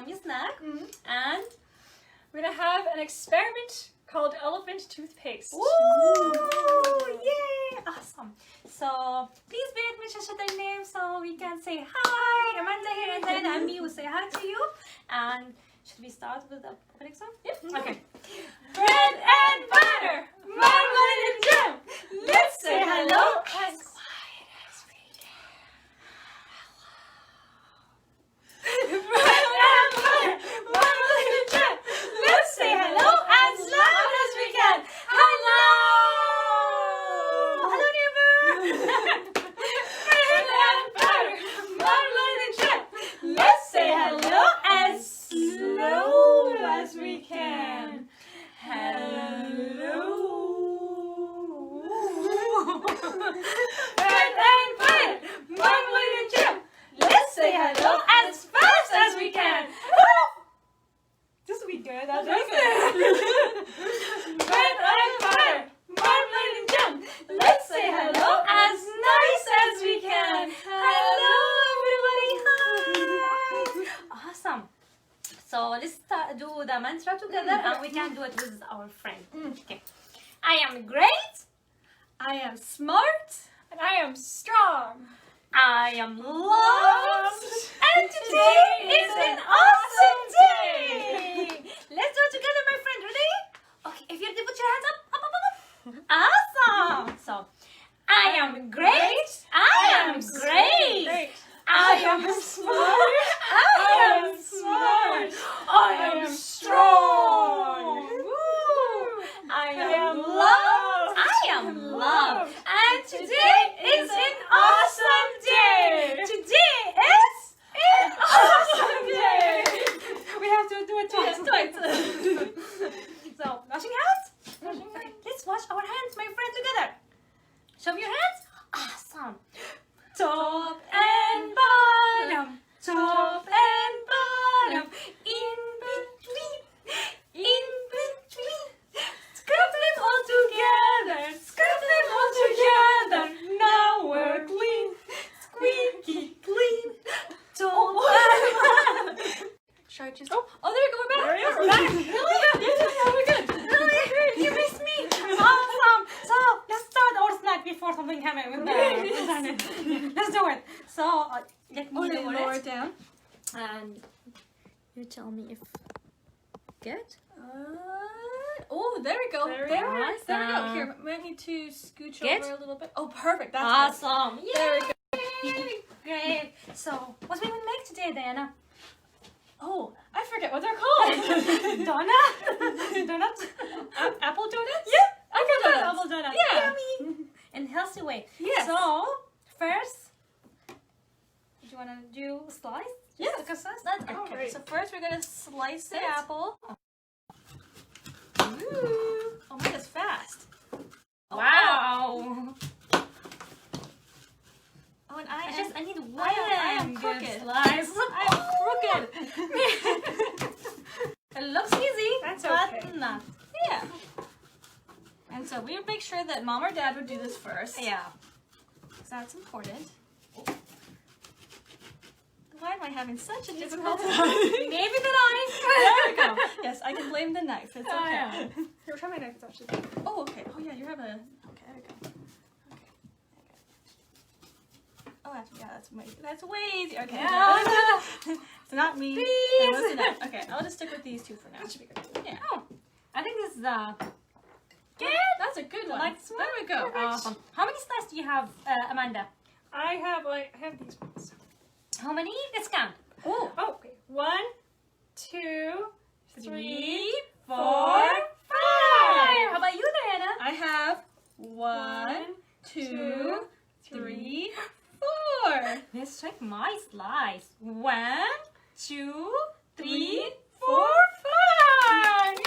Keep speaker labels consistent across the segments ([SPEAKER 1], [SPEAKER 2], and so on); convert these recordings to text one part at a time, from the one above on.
[SPEAKER 1] yummy snack.
[SPEAKER 2] And we're gonna have an experiment called elephant toothpaste.
[SPEAKER 1] Ooh, yay! Awesome. So please bear with me to their names so we can say hi. Amanda here and then and me will say hi to you. And should we start with the opening song?
[SPEAKER 2] Yep.
[SPEAKER 1] Okay. Bread and butter, marmalade and jam. Let's say hello as quiet as we can. Bread and butter, marmalade and jam. Let's say hello as loud as we can. Hello! Hello, neighbor! Bread and butter, marmalade and jam. Let's say hello as slow as we can. Hello. Bread and butter, marmalade and jam. Let's say hello as fast as we can. This will be good. That's very good. Bread and butter, marmalade and jam. Let's say hello as nice as we can. Hello, everybody. Hi. Awesome. So let's do the mantra together, and we can do it with our friend. Okay. I am great.
[SPEAKER 2] I am smart. And I am strong.
[SPEAKER 1] I am loved. And today is an awesome day. Let's do it together, my friend. Ready? Okay. If you're ready, put your hands up. Up, up, up, up. Awesome. So, I am great. I am great. I am smart. I am smart. I am strong. Woo. I am loved. I am loved. And today is an awesome day. Today is an awesome day. We have to do it twice. So, washing hands? Okay, let's wash our hands, my friend, together. Show me your hands. Awesome. Top and bottom, top and bottom, in between, scrub them all together, now we're clean, squeaky clean, top and bottom. Should I just, oh, there you go, we're back. We're back. Really? Yeah, we're good. Really? You missed me. Awesome. So, let's start our snack before something happens with the internet. Let's do it. So, let me lower it down. And you tell me if good.
[SPEAKER 2] Oh, there we go. There we go. Here, might need to scooch over a little bit. Oh, perfect. That's
[SPEAKER 1] awesome.
[SPEAKER 2] Good. There we go.
[SPEAKER 1] Great. So, what we will make today, Diana?
[SPEAKER 2] Oh, I forget what they're called.
[SPEAKER 1] Donuts? Apple donuts?
[SPEAKER 2] Yeah, apple
[SPEAKER 1] donuts.
[SPEAKER 2] Yeah.
[SPEAKER 1] Yummy. In a healthy way.
[SPEAKER 2] Yes.
[SPEAKER 1] So, first, do you want to do a slice?
[SPEAKER 2] Yes.
[SPEAKER 1] Okay.
[SPEAKER 2] Right.
[SPEAKER 1] So first we're going to slice the apple. Ooh.
[SPEAKER 2] Oh, mine is fast.
[SPEAKER 1] Wow.
[SPEAKER 2] Oh, and
[SPEAKER 1] I need one.
[SPEAKER 2] I am crooked.
[SPEAKER 1] Slice.
[SPEAKER 2] I'm crooked.
[SPEAKER 1] It looks easy.
[SPEAKER 2] That's
[SPEAKER 1] but
[SPEAKER 2] okay.
[SPEAKER 1] not.
[SPEAKER 2] Yeah. And so we would make sure that Mom or Dad would do this first.
[SPEAKER 1] Yeah.
[SPEAKER 2] Because that's important. Why am I having such a difficult time?
[SPEAKER 1] Maybe the knife.
[SPEAKER 2] There we go. Yes, I can blame the knife. It's okay.
[SPEAKER 1] Yeah.
[SPEAKER 2] Here, try my knife. It's actually better. Oh, okay. Oh, yeah, you have a... Okay, there we go. Okay. Oh, that's way easier. Okay.
[SPEAKER 1] Yeah.
[SPEAKER 2] It's not me.
[SPEAKER 1] Please.
[SPEAKER 2] It wasn't it. Okay, I'll just stick with these two for now.
[SPEAKER 1] That should be good.
[SPEAKER 2] Yeah.
[SPEAKER 1] Oh, I think this is good.
[SPEAKER 2] That's a good one.
[SPEAKER 1] Like this one?
[SPEAKER 2] There we go.
[SPEAKER 1] Awesome. How many slices do you have, Amanda?
[SPEAKER 2] I have these ones.
[SPEAKER 1] How many? Let's count.
[SPEAKER 2] Oh, okay. 1, 2, 3, 4, 5.
[SPEAKER 1] How about you, Diana?
[SPEAKER 2] I have 1, 2, 3, 4.
[SPEAKER 1] Let's check my slice. 1, 2, 3, 4, 5.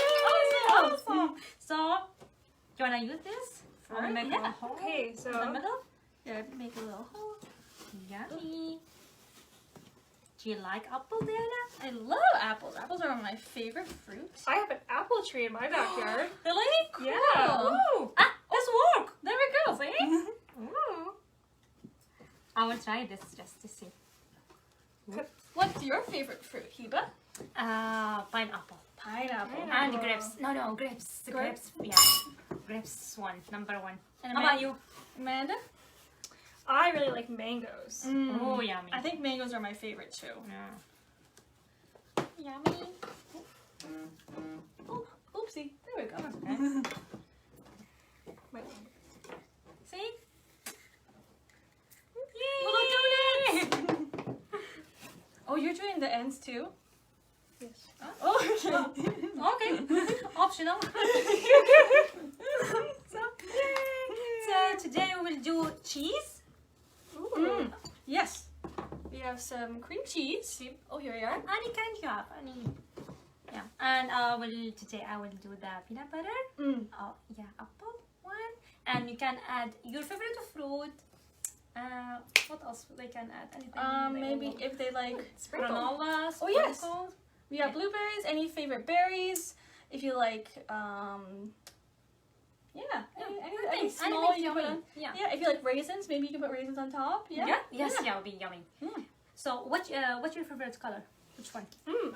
[SPEAKER 1] Awesome. So, do you want to use this?
[SPEAKER 2] For
[SPEAKER 1] make a little hole?
[SPEAKER 2] Okay, so
[SPEAKER 1] in the middle?
[SPEAKER 2] yeah, make a little hole.
[SPEAKER 1] Yummy. Do you like apple, Diana?
[SPEAKER 2] I love apples. Apples are one of my favorite fruits.
[SPEAKER 3] I have an apple tree in my backyard.
[SPEAKER 1] Really?
[SPEAKER 2] Cool.
[SPEAKER 3] Yeah.
[SPEAKER 1] Ooh. This work.
[SPEAKER 2] There we go.
[SPEAKER 1] See? Ooh. I will try this just to see.
[SPEAKER 2] What's your favorite fruit, Heba?
[SPEAKER 1] Pineapple.
[SPEAKER 2] Pineapple.
[SPEAKER 1] And grapes. No, grapes. The
[SPEAKER 2] Grapes?
[SPEAKER 1] grapes. Yeah. Grapes one. Number one.
[SPEAKER 2] And
[SPEAKER 1] How about you?
[SPEAKER 2] Amanda?
[SPEAKER 3] I really like mangoes.
[SPEAKER 1] Oh, yummy.
[SPEAKER 2] I think mangoes are my favorite too.
[SPEAKER 1] Yeah. Yummy.
[SPEAKER 2] Oh, oopsie. There we go.
[SPEAKER 1] Okay.
[SPEAKER 2] Wait.
[SPEAKER 1] See?
[SPEAKER 2] Yay! Oh, you're doing the ends too?
[SPEAKER 3] Yes.
[SPEAKER 2] Oh, okay.
[SPEAKER 1] Okay. Optional. So today we will do cheese.
[SPEAKER 2] Ooh. Yes. We have some cream cheese. Oh, here we are.
[SPEAKER 1] Any kind you have. Any. Yeah. And today I will do the peanut butter. Oh yeah, apple one. And you can add your favorite fruit. What else they can add? Anything?
[SPEAKER 2] Maybe if they like
[SPEAKER 1] granola.
[SPEAKER 2] Oh, yes.
[SPEAKER 1] sprinkles.
[SPEAKER 2] We have blueberries. Any favorite berries? If you like, any small you can put on.
[SPEAKER 1] Yeah.
[SPEAKER 2] Yeah, if you like raisins, maybe you can put raisins on top. Yeah.
[SPEAKER 1] Yes. Yeah, it'll be yummy. So what's your favorite color? Which one?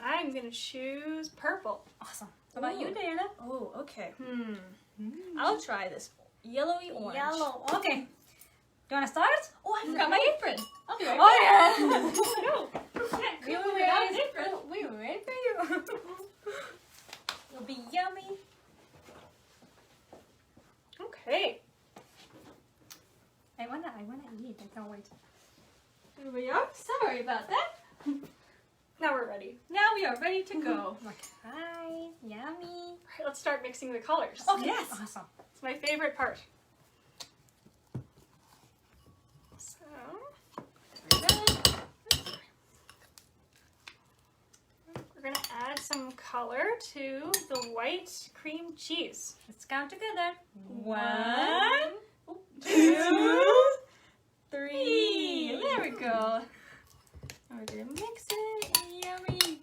[SPEAKER 3] I'm gonna choose purple.
[SPEAKER 1] Awesome. How about you,
[SPEAKER 2] Ooh.
[SPEAKER 1] Diana?
[SPEAKER 2] Oh, okay. I'll try this yellowy orange.
[SPEAKER 1] Yellow. Okay. Do you wanna start?
[SPEAKER 2] Oh, I forgot my apron. I'll be right
[SPEAKER 1] Oh
[SPEAKER 2] back.
[SPEAKER 1] yeah.
[SPEAKER 3] No.
[SPEAKER 1] We were waiting for you. It'll be yummy.
[SPEAKER 3] Okay.
[SPEAKER 1] I wanna eat. I can't wait.
[SPEAKER 2] Here we are. Sorry about that.
[SPEAKER 3] Now we're ready.
[SPEAKER 2] Now we are ready to go.
[SPEAKER 1] Hi. Yummy.
[SPEAKER 3] All right, let's start mixing the colors.
[SPEAKER 2] Okay. Yes.
[SPEAKER 1] Awesome.
[SPEAKER 3] It's my favorite part. So, we're gonna add some color to the white cream cheese.
[SPEAKER 1] Let's count together.
[SPEAKER 2] 1, 2, 3. There we go. Now we're gonna mix it. Yummy.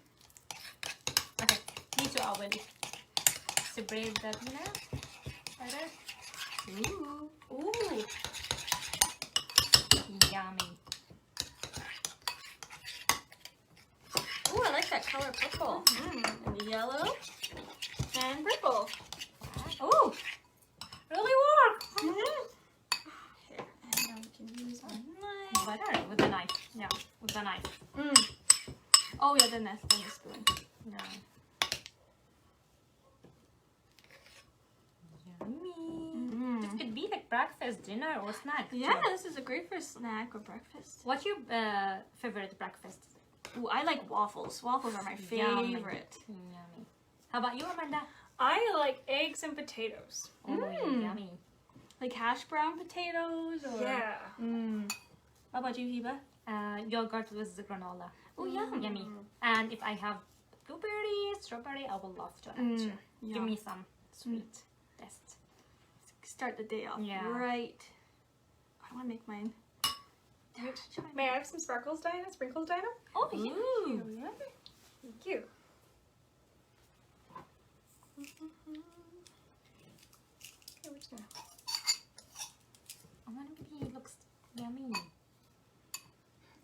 [SPEAKER 1] Okay. Me too already. Separate the peanut butter.
[SPEAKER 2] Ooh. Ooh.
[SPEAKER 1] Yummy.
[SPEAKER 2] Ooh, I like that color purple. And yellow.
[SPEAKER 3] And purple.
[SPEAKER 1] Oh, really work.
[SPEAKER 2] Here. And now we can use our knife.
[SPEAKER 1] Butter with a knife. Yeah, with a knife.
[SPEAKER 2] Oh yeah, then the spoon.
[SPEAKER 1] Yeah. Yummy. This could be like breakfast, dinner, or snack.
[SPEAKER 2] Yeah,
[SPEAKER 1] too.
[SPEAKER 2] this is a great for snack or breakfast.
[SPEAKER 1] What's your favorite breakfast?
[SPEAKER 2] Ooh, I like waffles. Waffles are my
[SPEAKER 1] Yummy.
[SPEAKER 2] favorite.
[SPEAKER 1] Yummy. How about you, Amanda?
[SPEAKER 3] I like eggs and potatoes.
[SPEAKER 1] Oh, yummy.
[SPEAKER 2] Like hash brown potatoes or
[SPEAKER 3] Yeah.
[SPEAKER 2] How about you, Heba?
[SPEAKER 1] Yogurt with the granola.
[SPEAKER 2] Oh, yum.
[SPEAKER 1] Yummy. And if I have blueberries, strawberry, I would love to add too. Give me some sweet taste.
[SPEAKER 2] Start the day off right. I want to make mine.
[SPEAKER 3] May I have some sprinkles, Dinah?
[SPEAKER 2] Oh,
[SPEAKER 1] Ooh.
[SPEAKER 2] yeah.
[SPEAKER 3] Thank you. Okay, we're just gonna.
[SPEAKER 1] I want to be looks yummy.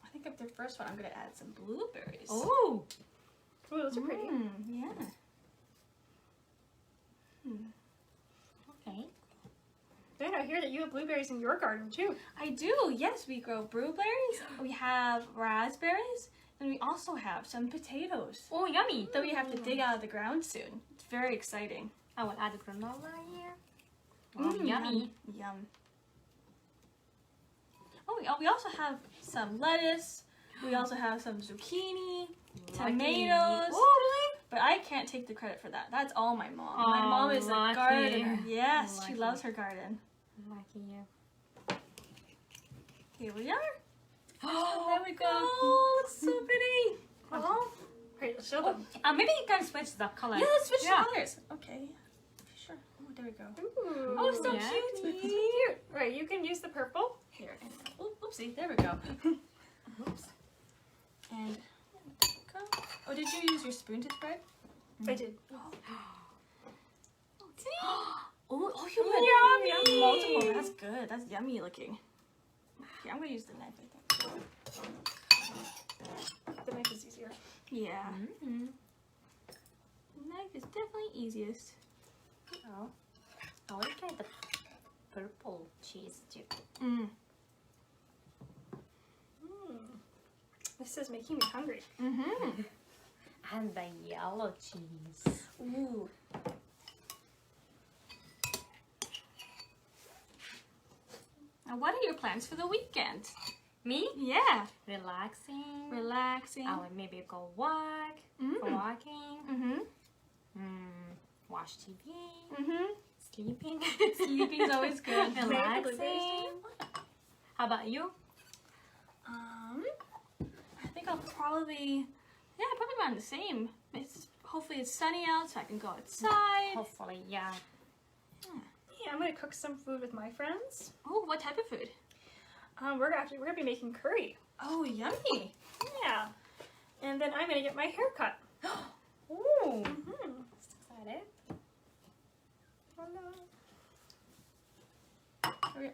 [SPEAKER 2] I think of the first one, I'm going to add some blueberries.
[SPEAKER 1] Oh.
[SPEAKER 3] Ooh, those are pretty.
[SPEAKER 2] Yeah.
[SPEAKER 1] Okay.
[SPEAKER 3] Then I hear that you have blueberries in your garden too.
[SPEAKER 2] I do. Yes, we grow blueberries. We have raspberries. And we also have some potatoes
[SPEAKER 1] Oh, yummy.
[SPEAKER 2] that we have to dig out of the ground soon. It's very exciting.
[SPEAKER 1] I will add granola here. Oh, yummy.
[SPEAKER 2] Yum. Oh, we also have some lettuce. We also have some zucchini, tomatoes.
[SPEAKER 1] Oh, really?
[SPEAKER 2] But I can't take the credit for that. That's all my mom.
[SPEAKER 1] Oh,
[SPEAKER 2] My mom is
[SPEAKER 1] lucky.
[SPEAKER 2] a gardener. Yes, she
[SPEAKER 1] Lucky.
[SPEAKER 2] loves her garden.
[SPEAKER 1] Lucky you.
[SPEAKER 2] Here we are.
[SPEAKER 1] Oh,
[SPEAKER 2] there we go.
[SPEAKER 1] Oh, looks so pretty.
[SPEAKER 3] Oh. Great, let's show them.
[SPEAKER 1] Maybe you can switch the color.
[SPEAKER 2] Yeah, let's switch
[SPEAKER 1] Yeah.
[SPEAKER 2] colors. Okay. Sure. Oh, there we go.
[SPEAKER 3] Ooh.
[SPEAKER 2] Oh, so
[SPEAKER 1] Yeah.
[SPEAKER 2] cute.
[SPEAKER 3] Cute. Right, you can use the purple.
[SPEAKER 2] Here. And, oopsie. There we go. Oops. And there we go. Oh, did you use your spoon to spread?
[SPEAKER 3] I did.
[SPEAKER 2] Oh, you
[SPEAKER 1] Yummy.
[SPEAKER 2] multiple. That's good. That's yummy looking. Okay, I'm gonna use the knife, I think.
[SPEAKER 3] The knife is easier.
[SPEAKER 2] Yeah. Knife is definitely easiest.
[SPEAKER 1] Oh, I want to try the purple cheese too.
[SPEAKER 3] This is making me hungry.
[SPEAKER 1] And the yellow cheese.
[SPEAKER 2] Ooh. Now, what are your plans for the weekend?
[SPEAKER 1] Me?
[SPEAKER 2] Yeah.
[SPEAKER 1] Relaxing.
[SPEAKER 2] Relaxing.
[SPEAKER 1] I will maybe go walking. Watch TV. Sleeping.
[SPEAKER 2] Sleeping is always good.
[SPEAKER 1] Relaxing. How about you?
[SPEAKER 2] I think I'll probably around the same. Hopefully it's sunny out so I can go outside.
[SPEAKER 1] Hopefully, yeah.
[SPEAKER 3] Yeah, I'm gonna cook some food with my friends.
[SPEAKER 2] Oh, what type of food?
[SPEAKER 3] We're gonna be making curry.
[SPEAKER 2] Oh, yummy.
[SPEAKER 3] Yeah. And then I'm gonna get my hair cut.
[SPEAKER 1] Ooh. Excited.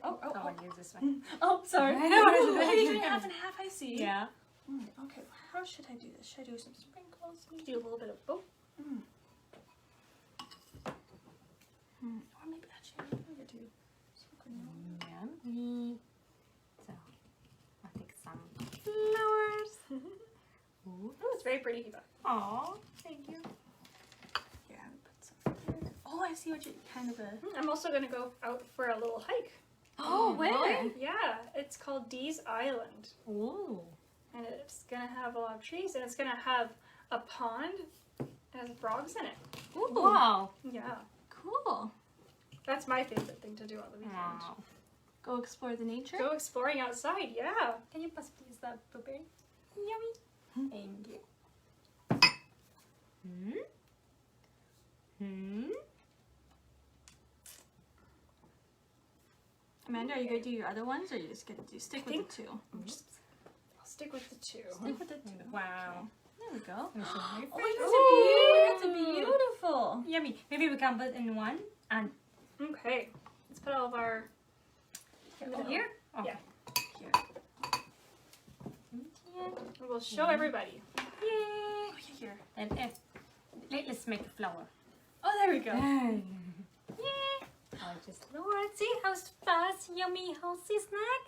[SPEAKER 2] Oh,
[SPEAKER 1] I want to use this one.
[SPEAKER 3] Oh, sorry.
[SPEAKER 2] Oh, you're doing half and half, I see.
[SPEAKER 1] Yeah.
[SPEAKER 2] Okay, how should I do this? Should I do some sprinkles?
[SPEAKER 3] Do a little bit of both.
[SPEAKER 2] Or maybe actually, I'm going to do
[SPEAKER 1] Yummy. So, I'll take some flowers.
[SPEAKER 3] Oh, it's very pretty, Heba.
[SPEAKER 1] Aw, thank you.
[SPEAKER 2] Here, I'm gonna put some. Oh, I see what you're kind of a.
[SPEAKER 3] I'm also gonna go out for a little hike.
[SPEAKER 2] Oh, where?
[SPEAKER 1] really?
[SPEAKER 3] Yeah, it's called Dee's Island.
[SPEAKER 1] Ooh.
[SPEAKER 3] And it's gonna have a lot of trees, and it's gonna have a pond and has frogs in it.
[SPEAKER 2] Ooh,
[SPEAKER 1] Wow.
[SPEAKER 3] Yeah,
[SPEAKER 2] cool.
[SPEAKER 3] that's my favorite thing to do on the weekend.
[SPEAKER 1] Wow.
[SPEAKER 2] Go explore the nature.
[SPEAKER 3] Go exploring outside, yeah.
[SPEAKER 1] Can you pass please that blueberry? Yummy. Thank you.
[SPEAKER 2] Amanda, are you going to do your other ones, or are you just going to stick with the two?
[SPEAKER 3] I'll stick with the two.
[SPEAKER 2] Stick with the two.
[SPEAKER 1] Wow.
[SPEAKER 2] There we go.
[SPEAKER 1] This is very
[SPEAKER 2] Oh,
[SPEAKER 1] pretty.
[SPEAKER 2] that's beautiful.
[SPEAKER 1] Yummy. Maybe we can put in one and
[SPEAKER 3] Okay, let's put all of our
[SPEAKER 1] here. Okay.
[SPEAKER 2] Here.
[SPEAKER 3] We'll show everybody.
[SPEAKER 1] Yay.
[SPEAKER 2] Here.
[SPEAKER 1] And let's make a flower.
[SPEAKER 2] Oh, there we go.
[SPEAKER 1] Yay. I'll just lower it. See how fast, yummy, healthy snack?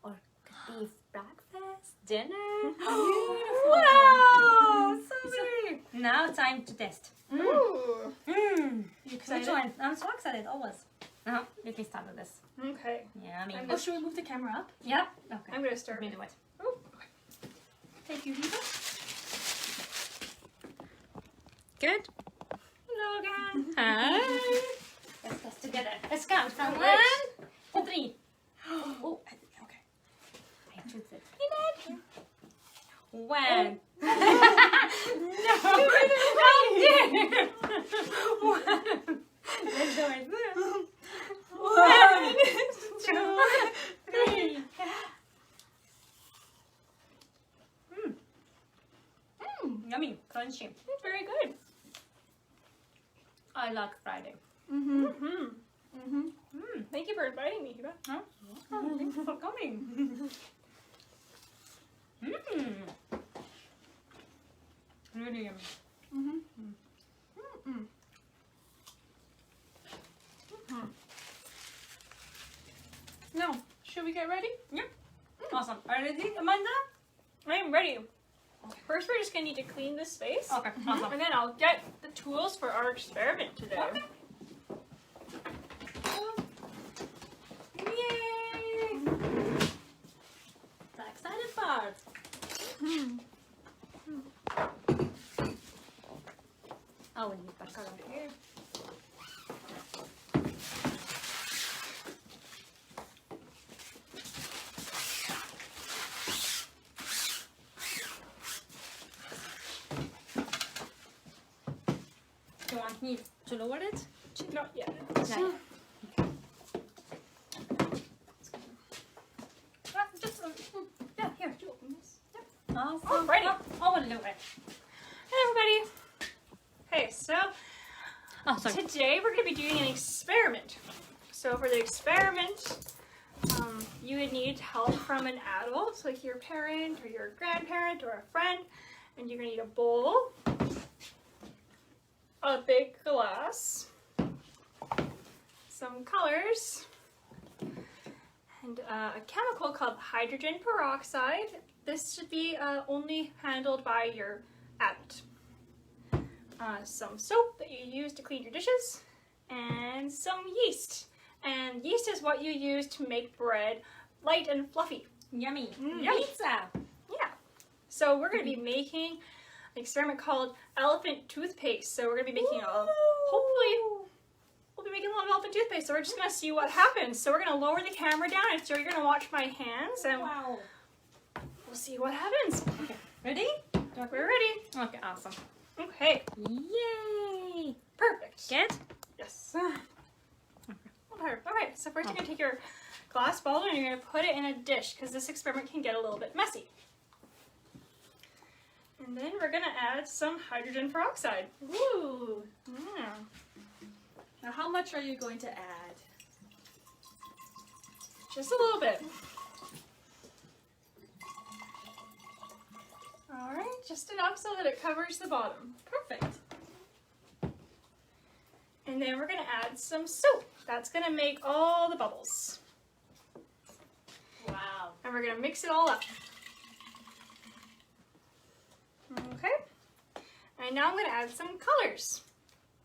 [SPEAKER 1] Or could be breakfast, dinner.
[SPEAKER 2] Beautiful.
[SPEAKER 1] Wow, so pretty. Now time to test.
[SPEAKER 3] Ooh.
[SPEAKER 2] You
[SPEAKER 1] Which
[SPEAKER 2] excited?
[SPEAKER 1] one? I'm so excited always. Now, let me start with this.
[SPEAKER 3] Okay,
[SPEAKER 1] Yummy.
[SPEAKER 3] I'm
[SPEAKER 2] Oh, should we move the camera up?
[SPEAKER 1] Yep. Okay.
[SPEAKER 3] I'm gonna start.
[SPEAKER 1] Let me do it.
[SPEAKER 3] Ooh.
[SPEAKER 2] Thank you, Heba.
[SPEAKER 1] Good.
[SPEAKER 3] Logan.
[SPEAKER 1] Hi. Let's test together. Let's count from
[SPEAKER 3] Alright.
[SPEAKER 1] 1 to 3.
[SPEAKER 2] Oh, okay.
[SPEAKER 1] I choose it. 1. No.
[SPEAKER 2] You did it
[SPEAKER 1] right. 1. Let's do it. 1, 2, 3. Yummy, crunchy.
[SPEAKER 3] Very good.
[SPEAKER 1] I like Friday.
[SPEAKER 3] Thank you for inviting me, Heba.
[SPEAKER 1] Huh? Oh, thanks for coming. Really yummy.
[SPEAKER 2] Now, should we get ready?
[SPEAKER 1] Yep. Awesome. Are you ready, Amanda?
[SPEAKER 3] I am ready. First, we're just gonna need to clean this space.
[SPEAKER 1] Okay, awesome.
[SPEAKER 3] And then I'll get the tools for our experiment today.
[SPEAKER 1] Okay. Yay! The excited part. I will use that color here. Do you want me to lower it?
[SPEAKER 3] Not yet.
[SPEAKER 1] No. Just yeah, here. Do you open this? Yep. Awesome.
[SPEAKER 3] Alrighty.
[SPEAKER 1] I will lower it.
[SPEAKER 3] Hey, everybody. Okay, so
[SPEAKER 1] Oh, sorry.
[SPEAKER 3] today we're going to be doing an experiment. So for the experiment, you would need help from an adult, like your parent or your grandparent or a friend, and you're gonna need a bowl, a big glass, some colors, and a chemical called hydrogen peroxide. This should be only handled by your adult. Some soap that you use to clean your dishes, and some yeast. And yeast is what you use to make bread light and fluffy.
[SPEAKER 1] Yummy.
[SPEAKER 3] Yummy.
[SPEAKER 1] Pizza.
[SPEAKER 3] Yeah. So we're going to be making an experiment called elephant toothpaste. So we're going to be making hopefully we'll be making a lot of elephant toothpaste. So we're just going to see what happens. So we're going to lower the camera down, and so you're going to watch my hands, and
[SPEAKER 1] Wow.
[SPEAKER 3] we'll see what happens.
[SPEAKER 1] Okay. Ready?
[SPEAKER 3] We're ready.
[SPEAKER 1] Okay, awesome.
[SPEAKER 3] Okay.
[SPEAKER 1] Yay.
[SPEAKER 3] Perfect.
[SPEAKER 1] Get?
[SPEAKER 3] Yes. Okay, so first you're going to take your glass bottle and you're going to put it in a dish because this experiment can get a little bit messy. And then we're going to add some hydrogen peroxide.
[SPEAKER 2] Ooh.
[SPEAKER 3] Yeah.
[SPEAKER 2] Now, how much are you going to add?
[SPEAKER 3] Just a little bit. Alright, just enough so that it covers the bottom.
[SPEAKER 2] Perfect.
[SPEAKER 3] And then we're going to add some soap. That's going to make all the bubbles.
[SPEAKER 2] Wow.
[SPEAKER 3] And we're going to mix it all up. Okay. And now I'm going to add some colors.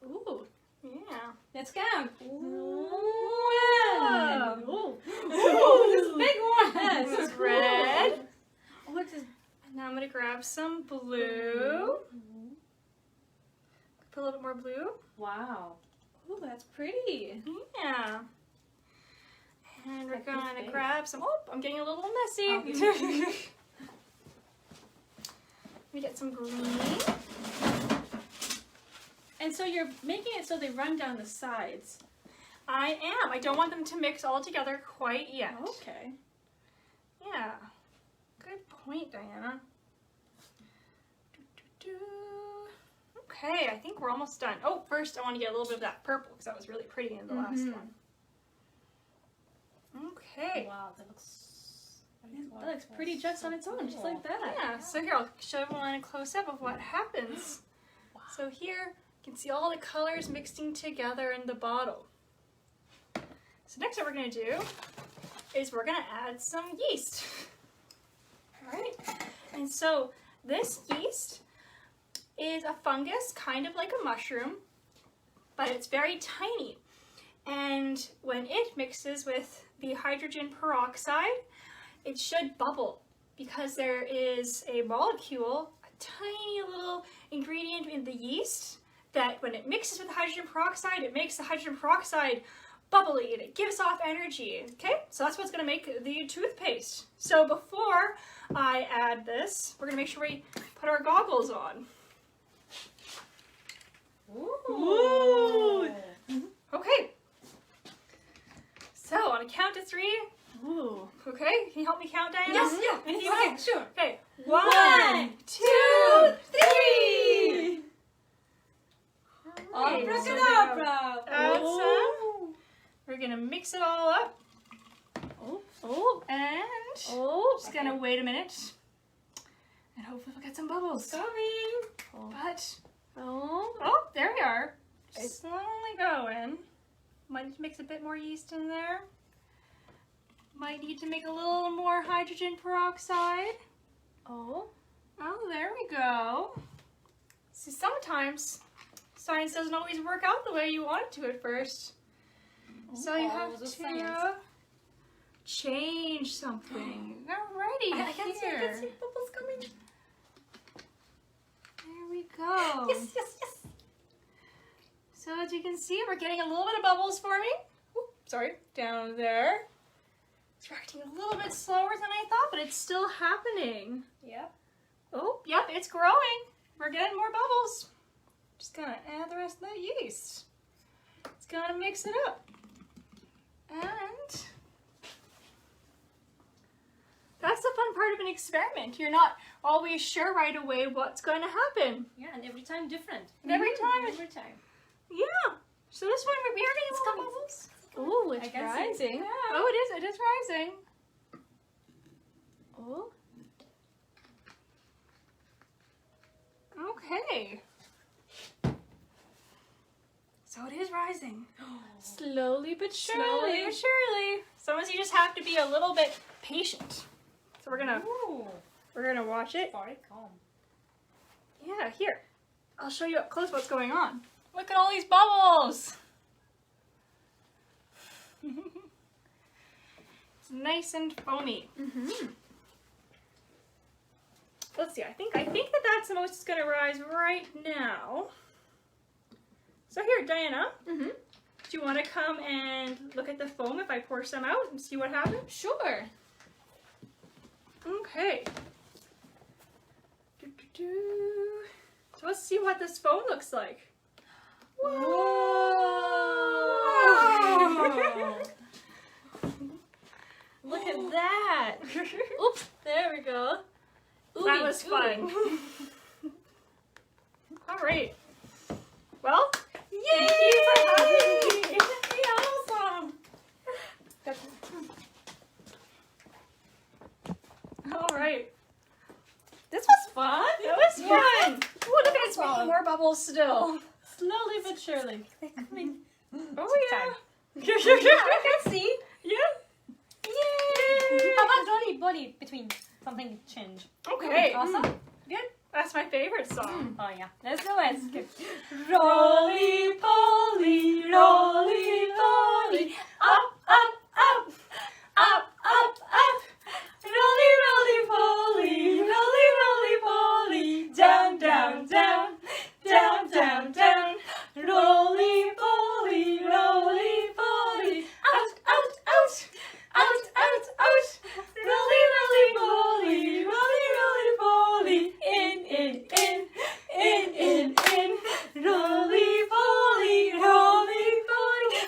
[SPEAKER 2] Ooh.
[SPEAKER 3] Yeah.
[SPEAKER 2] Let's count.
[SPEAKER 3] Wow.
[SPEAKER 2] Ooh.
[SPEAKER 1] Ooh, this big one.
[SPEAKER 3] This is red.
[SPEAKER 2] Oh, look, this.
[SPEAKER 3] And now I'm going to grab some blue. Put a little bit more blue.
[SPEAKER 1] Wow.
[SPEAKER 2] Ooh, that's pretty.
[SPEAKER 3] Yeah. And we're
[SPEAKER 1] Like
[SPEAKER 3] going
[SPEAKER 1] this
[SPEAKER 3] to
[SPEAKER 1] face.
[SPEAKER 3] grab some. Oh, I'm getting a little messy.
[SPEAKER 1] Okay.
[SPEAKER 3] Let me get some green.
[SPEAKER 2] And so you're making it so they run down the sides.
[SPEAKER 3] I am. I don't want them to mix all together quite yet.
[SPEAKER 2] Okay.
[SPEAKER 3] Yeah. Good point, Diana. Okay, I think we're almost done. Oh, first I want to get a little bit of that purple because that was really pretty in the last one. Okay.
[SPEAKER 1] Wow, that looks...
[SPEAKER 2] That looks pretty just on its own, just like that.
[SPEAKER 3] Yeah, so here I'll show everyone a close-up of what happens.
[SPEAKER 1] Wow.
[SPEAKER 3] So here you can see all the colors mixing together in the bottle. So next what we're going to do is we're going to add some yeast. Alright, and so this yeast is a fungus, kind of like a mushroom, but it's very tiny. And when it mixes with the hydrogen peroxide, it should bubble because there is a molecule, a tiny little ingredient in the yeast that when it mixes with the hydrogen peroxide, it makes the hydrogen peroxide bubbly and it gives off energy. Okay, so that's what's going to make the toothpaste. So before I add this, we're going to make sure we put our goggles on.
[SPEAKER 1] Ooh.
[SPEAKER 3] Okay. So on a count of 3.
[SPEAKER 2] Ooh.
[SPEAKER 3] Okay, can you help me count, Diana?
[SPEAKER 1] Yes, yeah.
[SPEAKER 3] And you
[SPEAKER 1] Okay, sure.
[SPEAKER 3] Okay.
[SPEAKER 1] 1,
[SPEAKER 3] 2, 3.
[SPEAKER 1] Abracadabra.
[SPEAKER 3] Add some.
[SPEAKER 1] Oh.
[SPEAKER 3] We're gonna mix it all up.
[SPEAKER 2] Oh.
[SPEAKER 3] And
[SPEAKER 2] Oh.
[SPEAKER 3] just gonna wait a minute. And hopefully we'll get some bubbles.
[SPEAKER 1] Coming.
[SPEAKER 3] But
[SPEAKER 2] Oh.
[SPEAKER 3] there we are. Slowly going. Might need to mix a bit more yeast in there. Might need to make a little more hydrogen peroxide.
[SPEAKER 2] Oh.
[SPEAKER 3] Oh, there we go. See, sometimes science doesn't always work out the way you want it to at first. So you have
[SPEAKER 1] always a
[SPEAKER 3] to
[SPEAKER 1] science.
[SPEAKER 3] change something. Alrighty,
[SPEAKER 1] I can see
[SPEAKER 3] here.
[SPEAKER 1] bubbles coming.
[SPEAKER 3] There we go.
[SPEAKER 1] Yes, yes, yes.
[SPEAKER 3] So as you can see, we're getting a little bit of bubbles forming. Oop, sorry, down there. It's reacting a little bit slower than I thought, but it's still happening.
[SPEAKER 1] Yep.
[SPEAKER 3] Oh, yep, it's growing. We're getting more bubbles. Just gonna add the rest of that yeast. It's gonna mix it up. And that's the fun part of an experiment. You're not always sure right away what's going to happen.
[SPEAKER 1] Yeah, and every time different.
[SPEAKER 3] And every time.
[SPEAKER 1] Every time.
[SPEAKER 3] Yeah. So this one, we're getting little bubbles.
[SPEAKER 2] Oh,
[SPEAKER 1] I
[SPEAKER 2] it's
[SPEAKER 1] can see it.
[SPEAKER 2] rising.
[SPEAKER 3] Oh, it is rising.
[SPEAKER 2] Oh.
[SPEAKER 3] Okay. So it is rising.
[SPEAKER 2] Slowly but surely.
[SPEAKER 3] Slowly but surely. Sometimes you just have to be a little bit patient. So we're gonna watch it.
[SPEAKER 1] Very calm.
[SPEAKER 3] Yeah, here. I'll show you up close what's going on. Look at all these bubbles. It's nice and foamy. Let's see. I think that that's the most it's gonna rise right now. So here, Diana. Do you want to come and look at the foam if I pour some out and see what happens?
[SPEAKER 2] Sure.
[SPEAKER 3] Okay. So let's see what this foam looks like.
[SPEAKER 2] Whoa! Look at that. Oops, there we go.
[SPEAKER 3] That was fun. All right. Well,
[SPEAKER 2] Yay!
[SPEAKER 3] thank you for having me.
[SPEAKER 2] Awesome.
[SPEAKER 3] All right.
[SPEAKER 2] This was fun.
[SPEAKER 3] That was fun. Oh, look at it's
[SPEAKER 2] Awesome.
[SPEAKER 3] more bubbles still.
[SPEAKER 2] Slowly but surely. They're coming.
[SPEAKER 3] Oh yeah.
[SPEAKER 2] I can see.
[SPEAKER 3] Yeah.
[SPEAKER 2] Yay!
[SPEAKER 1] How about Dolly Bolly between something change?
[SPEAKER 3] Okay.
[SPEAKER 1] Awesome.
[SPEAKER 3] Good. That's my favorite song.
[SPEAKER 1] Oh yeah. Let's do it. Skip.
[SPEAKER 2] Roly poly, roly poly, up, up, up, up, up, up. Roly, roly poly, roly, roly poly, down, down, down, down, down, down. Roly poly, roly poly, out, out, out, out, out, out. Roly, roly poly, roly, roly poly, in, in, in, in, in, in. Roly poly, roly poly.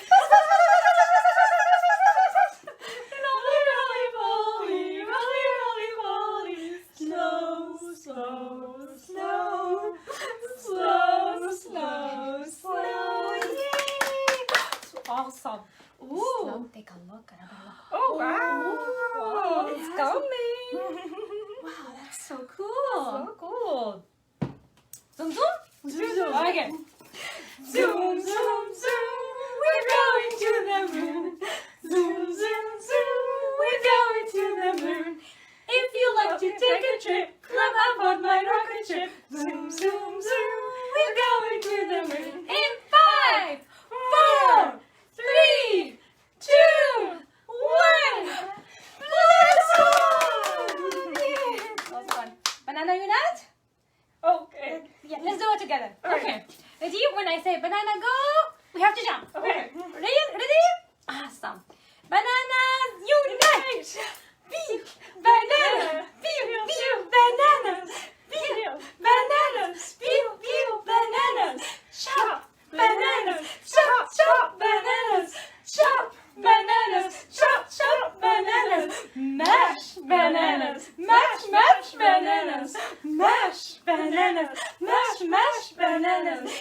[SPEAKER 2] Roly, roly poly, roly, roly poly. Slow, slow, slow, slow, slow, slow. Yay!
[SPEAKER 1] Awesome.
[SPEAKER 2] Ooh.
[SPEAKER 1] Slow. Take a look.
[SPEAKER 3] Oh wow.
[SPEAKER 2] Wow,
[SPEAKER 1] It's coming.
[SPEAKER 2] Wow, that's so cool.
[SPEAKER 1] So cool. Zoom zoom.
[SPEAKER 2] Zoom, zoom.
[SPEAKER 1] Okay.
[SPEAKER 2] Zoom, zoom, zoom, we're going to the moon. Zoom, zoom, zoom, we're going to the moon. If you like to take a trip, climb aboard my rocket ship. Zoom, zoom, zoom, we're going to the moon. In 5, 4, 3, 2, 1. Let's go!
[SPEAKER 1] That was fun. Banana unit?
[SPEAKER 3] Okay.
[SPEAKER 1] Yeah, let's do it together.
[SPEAKER 3] Alright.
[SPEAKER 1] Okay. Ready? When I say banana go, we have to jump.
[SPEAKER 3] Okay.
[SPEAKER 1] Ready? Ready? Awesome. Bananas unite! Be banana! Be bananas! Be bananas! Be bananas! Chop bananas! Chop chop bananas! Chop bananas! Chop chop bananas! Mash bananas! Mash mash bananas! Mash bananas! Mash mash bananas!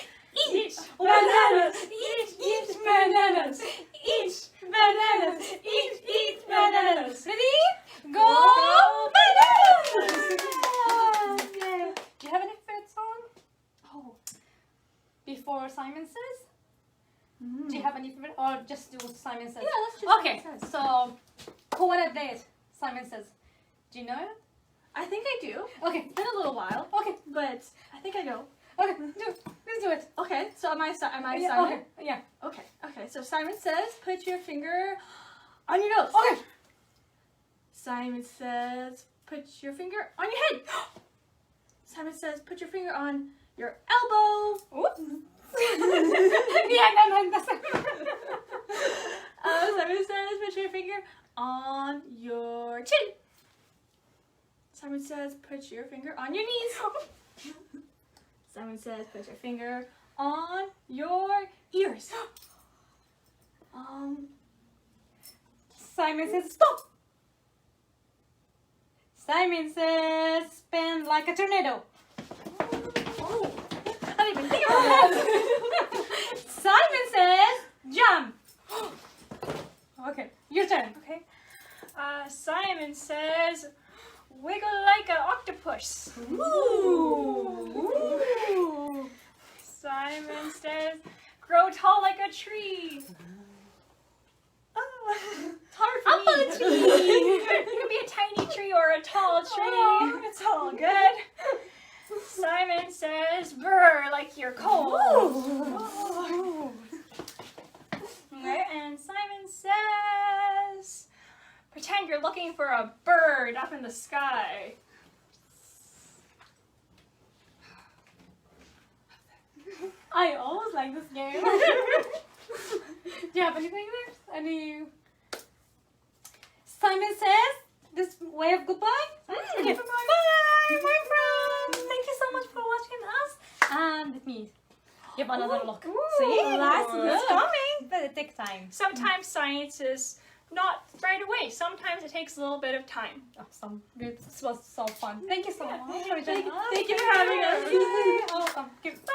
[SPEAKER 1] Eat bananas! Eat bananas! Eat bananas! Eat bananas! Ready? Go bananas! Yeah. Do you have any favorite song? Oh, before Simon Says? Do you have any favorite, or just do Simon Says?
[SPEAKER 2] Yeah, let's do
[SPEAKER 1] Okay,
[SPEAKER 2] Simon Says.
[SPEAKER 1] so who wanna date? Simon Says. Do you know it?
[SPEAKER 2] I think I do.
[SPEAKER 1] Okay.
[SPEAKER 2] It's been a little while,
[SPEAKER 1] Okay.
[SPEAKER 2] but I think I know.
[SPEAKER 1] Okay. Let's do it.
[SPEAKER 2] Okay, so am I
[SPEAKER 1] Yeah,
[SPEAKER 2] Simon?
[SPEAKER 1] okay. Yeah.
[SPEAKER 2] Okay, so Simon says, put your finger on your nose.
[SPEAKER 1] Okay.
[SPEAKER 2] Simon says, put your finger on your head. Simon says, put your finger on your elbow.
[SPEAKER 1] Oops. Yeah, no, that's
[SPEAKER 2] Simon says, put your finger on your chin. Simon says, put your finger on your knees. Simon says, put your finger on your ears.
[SPEAKER 1] Simon says stop. Simon says spin like a tornado.
[SPEAKER 2] Oh, I didn't even think about that.
[SPEAKER 1] Simon says jump. Okay, your turn.
[SPEAKER 3] Okay. Simon says, wiggle like an octopus.
[SPEAKER 2] Ooh.
[SPEAKER 3] Simon says, grow tall like a tree.
[SPEAKER 2] It's hard for
[SPEAKER 3] Up
[SPEAKER 2] me.
[SPEAKER 3] on a tree. You can be a tiny tree or a tall tree.
[SPEAKER 2] Oh.
[SPEAKER 3] It's all good. Simon says, brr, like you're cold.
[SPEAKER 2] Ooh.
[SPEAKER 3] Right, and Simon says, pretend you're looking for a bird up in the sky.
[SPEAKER 2] I always like this game. Do you have anything there? Any? Simon says this way of goodbye. Okay.
[SPEAKER 3] Bye,
[SPEAKER 2] Bye, my friends. Thank you so much for watching us. And let me give another look.
[SPEAKER 3] Ooh.
[SPEAKER 2] See, last
[SPEAKER 3] Good.
[SPEAKER 2] is coming, but it takes time.
[SPEAKER 3] Sometimes science is not right away. Sometimes it takes a little bit of time.
[SPEAKER 2] Awesome. This was so fun. Thank you so much for joining us.
[SPEAKER 3] Thank you for having us.
[SPEAKER 2] Yay. Awesome. Okay, bye.